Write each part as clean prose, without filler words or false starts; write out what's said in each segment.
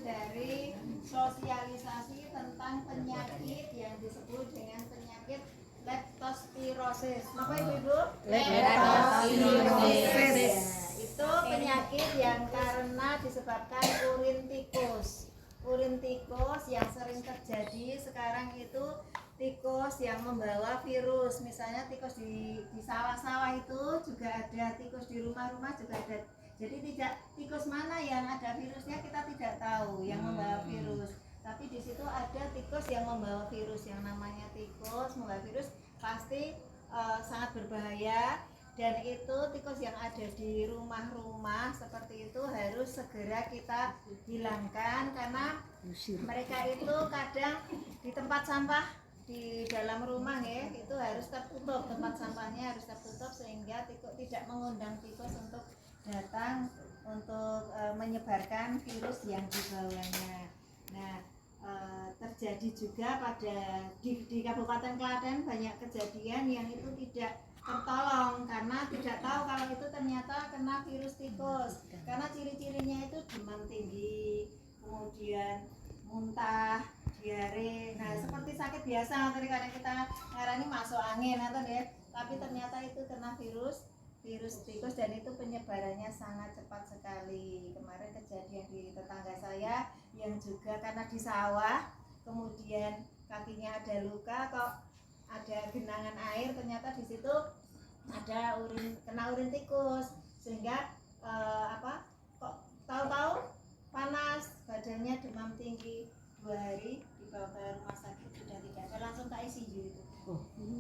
dari sosialisasi tentang penyakit yang disebut dengan penyakit leptospirosis. Apa Ibu? Leptospirosis. Itu penyakit yang karena disebabkan urin tikus. Urin tikus yang sering terjadi sekarang itu tikus yang membawa virus. Misalnya tikus di sawah-sawah itu juga ada, tikus di rumah-rumah juga ada. Jadi tidak tikus mana yang ada virusnya kita tidak tahu yang membawa virus. Tapi di situ ada tikus yang membawa virus, yang namanya tikus membawa virus pasti sangat berbahaya. Dan itu tikus yang ada di rumah-rumah seperti itu harus segera kita hilangkan, karena mereka itu kadang di tempat sampah di dalam rumah ya, itu harus tertutup, tempat sampahnya harus tertutup sehingga tikus tidak mengundang tikus untuk datang untuk menyebarkan virus yang dibawanya. Nah, terjadi juga pada di Kabupaten Klaten banyak kejadian yang itu tidak tertolong karena tidak tahu kalau itu ternyata kena virus tikus. Karena ciri-cirinya itu demam tinggi, kemudian muntah, diare. Nah, seperti sakit biasa tadi kadang kita ngarani masuk angin atau ya, tapi ternyata itu kena virus tikus dan itu penyebarannya sangat cepat sekali. Kemarin kejadian di tetangga saya yang juga karena di sawah, kemudian kakinya ada luka, kok ada genangan air, ternyata di situ ada kena urin tikus, sehingga kok tahu-tahu panas, badannya demam tinggi, 2 hari dibawa ke rumah sakit sudah tidak ada, langsung ke ICU itu.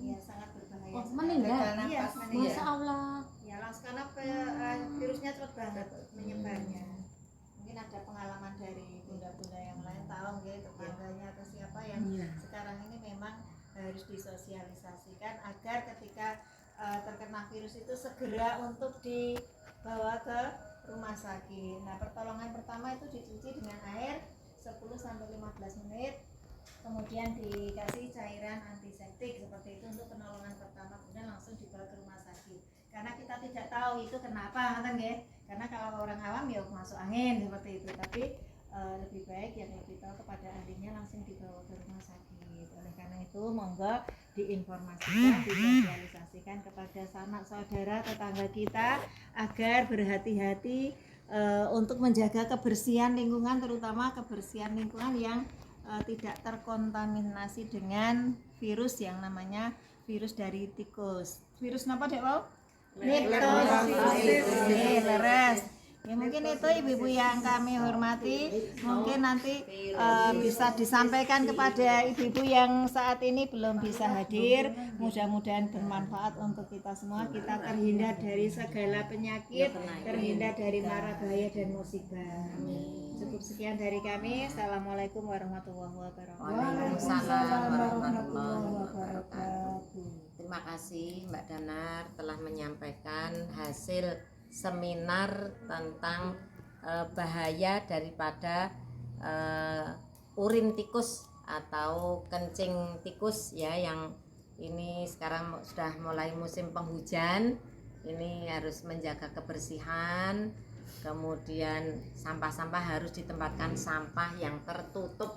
Ya sangat berbahaya. Meninggal. Iya, Masya Allah. Ya langsung karena virusnya cepat banget menyebarnya. Mungkin ada pengalaman dari bunda-bunda yang lain, tahu nggak tetangganya atau siapa yang sekarang ini memang harus disosialisasikan agar ketika terkena virus itu segera untuk dibawa ke rumah sakit. Nah, pertolongan pertama itu dicuci dengan air 10-15 menit, kemudian dikasih cairan antiseptik seperti itu untuk penolongan pertama, kemudian langsung dibawa ke rumah sakit. Karena kita tidak tahu itu kenapa, kan ya? Karena kalau orang awam ya masuk angin seperti itu, tapi lebih baik yang lebih tahu kepada ahlinya langsung dibawa ke rumah sakit. Oleh karena itu monggo diinformasikan, disosialisasikan kepada sanak saudara tetangga kita agar berhati-hati untuk menjaga kebersihan lingkungan, terutama kebersihan lingkungan yang tidak terkontaminasi dengan virus yang namanya virus dari tikus. Virus apa Dek Wow? Leres. Ya mungkin itu ibu-ibu yang kami hormati, mungkin nanti bisa disampaikan kepada ibu-ibu yang saat ini belum bisa hadir. Mudah-mudahan bermanfaat untuk kita semua, kita terhindar dari segala penyakit, terhindar dari mara bahaya dan musibah. Cukup sekian dari kami. Assalamualaikum warahmatullahi wabarakatuh. Waalaikumsalam warahmatullahi wabarakatuh. Terima kasih Mbak Danar telah menyampaikan hasil seminar tentang bahaya daripada urin tikus atau kencing tikus ya, yang ini sekarang sudah mulai musim penghujan. Ini harus menjaga kebersihan, kemudian sampah-sampah harus ditempatkan sampah yang tertutup,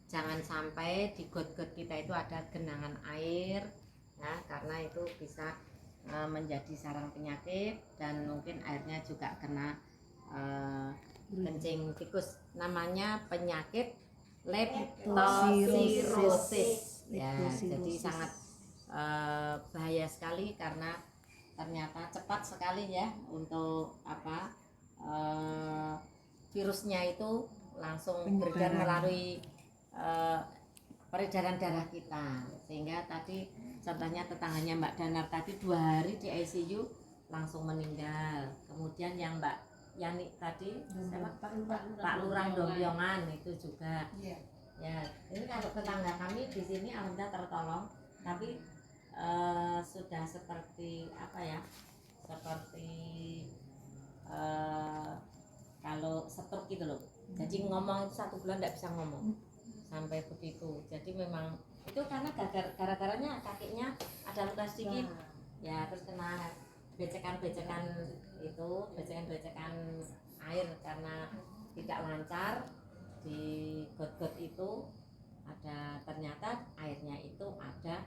jangan sampai di got-got kita itu ada genangan air ya, karena itu bisa menjadi sarang penyakit dan mungkin airnya juga kena kencing tikus. Namanya penyakit leptospirosis ya, jadi sangat bahaya sekali karena ternyata cepat sekali ya untuk virusnya itu langsung beredar melalui peredaran darah kita, sehingga tadi contohnya tetangganya Mbak Danar tadi 2 hari di ICU langsung meninggal. Kemudian yang Mbak Yani tadi Pak Lurang Dombyongan itu juga ya, ini kalau tetangga kami di sini alhamdulillah tertolong, tapi sudah seperti seperti kalau stroke gitu loh, jadi ngomong itu 1 bulan tidak bisa ngomong sampai begitu. Jadi memang itu karena gara-garanya kakinya ada luka sedikit ya, terus kena becekan air karena tidak lancar, di got-got itu ada, ternyata airnya itu ada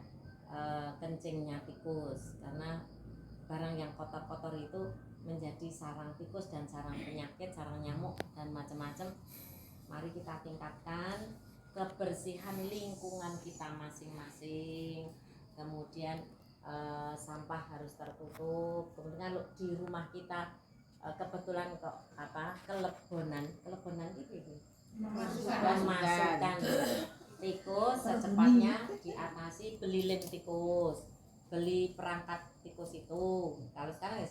kencingnya tikus, karena barang yang kotor-kotor itu menjadi sarang tikus dan sarang penyakit, sarang nyamuk dan macam-macam. Mari kita tingkatkan kebersihan lingkungan kita masing-masing. Kemudian sampah harus tertutup. Kemudian kalau di rumah kita kebetulan kok kelebonan itu memasukkan tikus, secepatnya diatasi, beli lem tikus, beli perangkat tikus itu. Kalau sekarang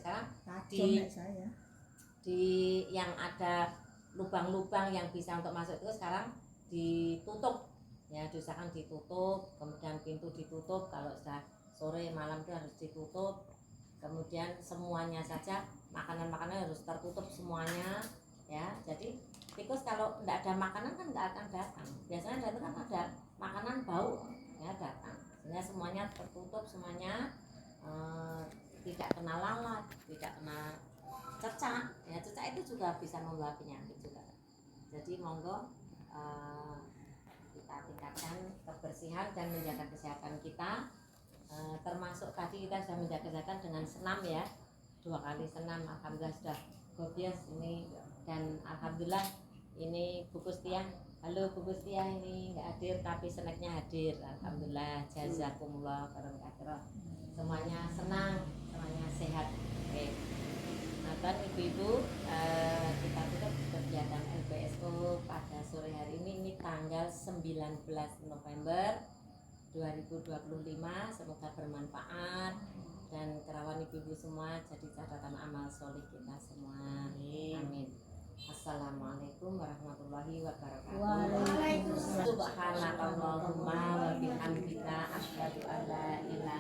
di yang ada lubang-lubang yang bisa untuk masuk itu sekarang ditutup ya, diusahakan ditutup, kemudian pintu ditutup, kalau sudah sore malam itu harus ditutup. Kemudian semuanya saja makanan-makanan harus tertutup semuanya ya. Jadi tikus kalau tidak ada makanan kan nggak akan datang. Biasanya datang kan ada makanan bau ya datang. Sehingga semuanya tertutup, semuanya tidak kena lalat, tidak kena cecak. Ya cecak itu juga bisa membawa penyakit juga. Jadi monggo kita tingkatkan kebersihan dan menjaga kesehatan kita. Termasuk tadi kita sudah menjaga kesehatan dengan senam ya, 2 kali senam, alhamdulillah sudah gobias ini. Dan alhamdulillah ini Bu Kustiah, halo Bu Kustiah, ini nggak hadir tapi snacknya hadir, alhamdulillah, jazakumullah khairan katsira. Semuanya senang, semuanya sehat. Oke. Nah, ibu-ibu, kita tutup kegiatan LPSO pada sore hari ini tanggal 19 November 2025. Semoga bermanfaat dan kerawan ibu-ibu semua jadi catatan amal soleh kita semua. Amin. Assalamualaikum warahmatullahi wabarakatuh. Waalaikumsalam. Subhanakallahumma wa bihamdika asyhadu an la ilaha